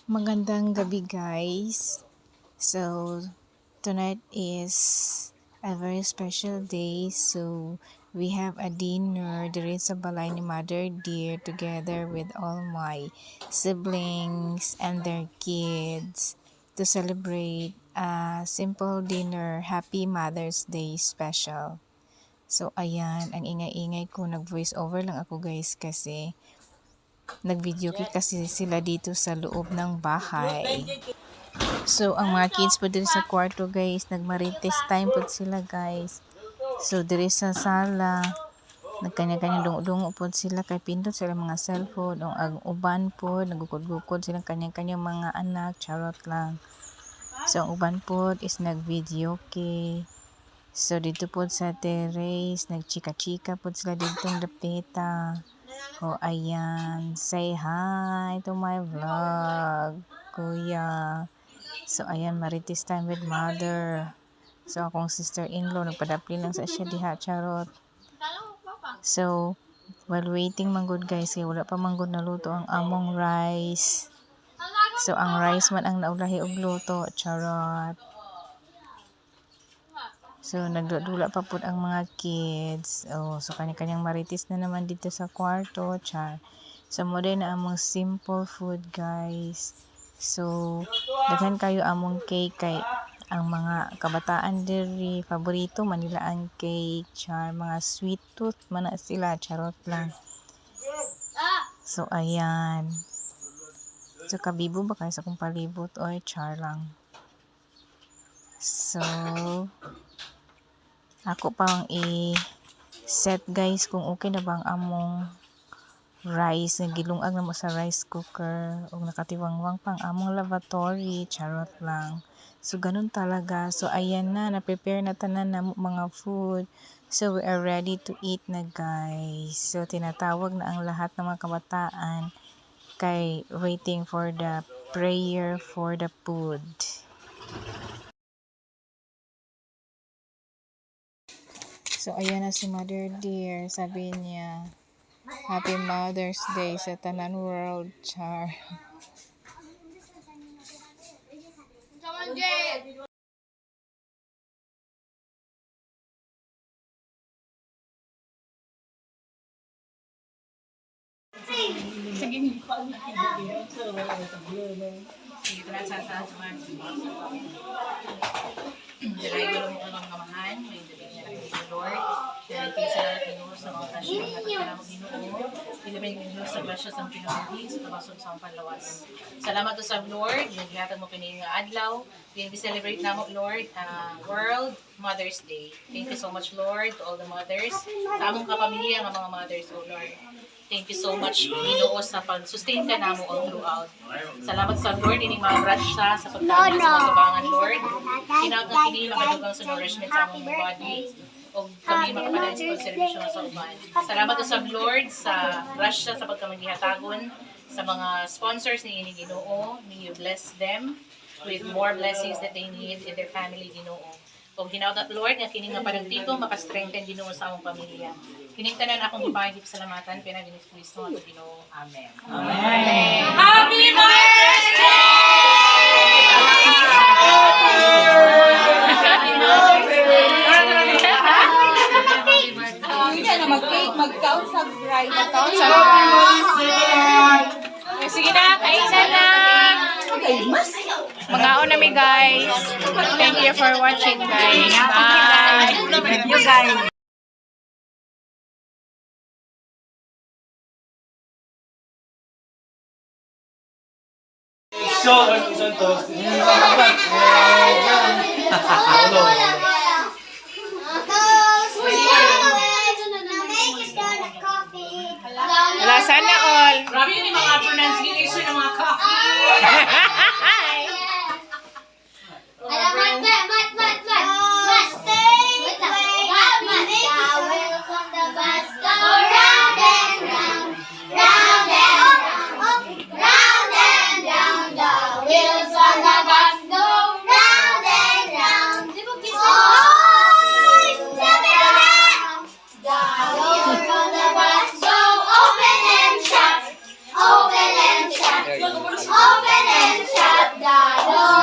Magandang gabi guys. So tonight is a very special day. So we have a dinner there sa balay ni Mother Dear together with all my siblings and their kids to celebrate a simple dinner. Happy Mother's Day special. So ayan, ang ingay-ingay ko, nag-voice over lang ako guys kasi nag-video kasi sila dito sa loob ng bahay. So, ang mga kids po dito sa kwarto guys, nagmarites time po sila guys. So, diri sa sala, nagkanya-kanya dungo-dungo po sila kay pindot sila mga cellphone. Ang uban po, nagukod-gukod silang kanya-kanya mga anak, charot lang. So, ang uban po is nag-video kay. So, dito po sa terrace, nagchika-chika po sila dito ng dapita. Oh, ayan. Say hi to my vlog, kuya. So, ayan, marites time with mother. So, akong sister-in-law, nagpadapli lang sa siya diha, charot. So, while waiting manggod guys, kaya wala pa manggod na luto ang among rice. So, ang rice man ang naulahi og luto, charot. So, nagdudula pa po ang mga kids. Oh, so, kanya-kanyang marites na naman dito sa kwarto. Char. So, mo din na among simple food, guys. So, daghan kayo among cake kay ang mga kabataan diri paborito man nila ang cake. Char. Mga sweet tooth man na sila. Charot lang. So, ayan. So, kabibo ba kayo sa kong palibot? Oy, char lang. So, ako pang i-set guys kung okay na bang among rice. Nagilungag na mo sa rice cooker. O nakatiwangwang pang among lavatory. Charot lang. So, ganun talaga. So, ayan na. Na-prepare na tanan na mga food. So, we are ready to eat na guys. So, tinatawag na ang lahat ng mga kabataan kay waiting for the prayer for the food. So, ayan na si Mother Dear. Sabi niya, Happy Mother's Day sa Tanan World, char. Sige. Dahil wala mo kang kamahan, may dating niya lang yung Lord. Dahil kaysa Ginoo sa mga tasyo ng pagkakala mo Ginoo, pinabay Ginoo sa grasya sa pinamuli sa pabasog sa panlawas. Salamat to sa Lord, naghihatag mo kining adlaw. Then we celebrate na mo Lord, World Mother's Day. Thank you so much Lord to all the mothers, sa among kapamilya ng mga mothers, oh Lord. Thank you so much, Ginoo, sa pag-sustain ka namo all throughout. Salamat sa Lord, ining mga grasya sa pagtawag sa mga tubangan, Lord. Kinag na kini makadugang sa nourishment sa among body o kami makapalan sa pagservisyon sa uban. Salamat sa Lord sa grasya sa pagkamagihatagon sa mga sponsors ni Ginoo. May you bless them with more blessings that they need in their family, Ginoo. O hinawdat Lord nga kini nga panagtiko maka-strengthen Ginoo sa among pamilya. Kining tanan akong gipahi pasalamatan pinagini sa Kristo at Ginoo. Amen. Amen. Happy Mother's Mag-count sa bride. Sige na, kaisan na. Mga na mi guys. Thank you for watching guys. Bye. You guys. Wala sana all. Grabe yun yung mga pronunciation ng mga coffee. Open and Dado,